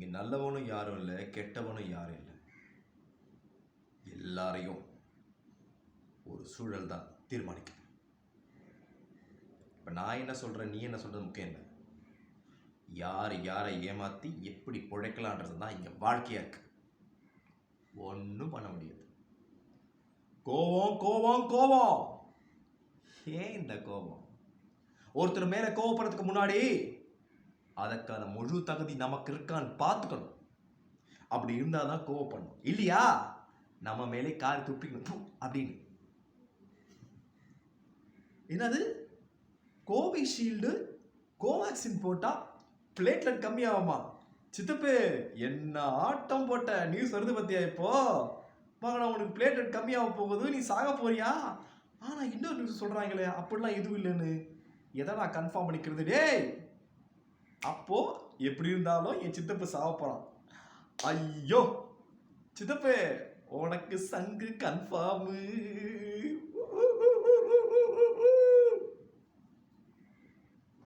இங்கே நல்லவனும் யாரும் இல்லை, கெட்டவனும் யாரும் இல்லை. எல்லாரையும் ஒரு சூழல் தான் தீர்மானிக்குது. இப்போ நான் என்ன சொல்கிறேன், நீ என்ன சொல்கிறது முக்கியம் இல்லை. யார் யாரை ஏமாற்றி எப்படி பிழைக்கலான்றது தான் இங்கே வாழ்க்கையாக இருக்கு. ஒன்றும் பண்ண முடியாது. கோவம் கோவம் கோவம். ஏன் இந்த கோபம்? ஒருத்தர் மேலே கோவப்படுறதுக்கு முன்னாடி அதற்கான முழு தகுதி நமக்கு இருக்கான்னு பார்த்துக்கணும். அப்படி இருந்தால் தான் கோவப்படணும். இல்லையா நம்ம மேலே காரி துப்பிக்கணும் அப்படின்னு. என்னது கோவிஷீல்டு கோவேக்சின் போட்டால் பிளேட்லெட் கம்மியாகுமா? சித்தப்பு என்ன ஆட்டம் போட்ட நியூஸ் வருது பத்தியா? இப்போ மகனா உனக்கு பிளேட்லெட் கம்மியாக போகுது, நீ சாக போறியா? ஆனால் இன்னொரு நியூஸ் சொல்கிறாங்களே அப்படிலாம் எதுவும் இல்லைன்னு. எதை நான் கன்ஃபார்ம் பண்ணிக்கிறது? டேய் அப்போ எப்படி இருந்தாலும் என் சித்தப்பு சாக போகிறான். ஐயோ சித்தப்பு உனக்கு சங்கு கன்ஃபார்மு.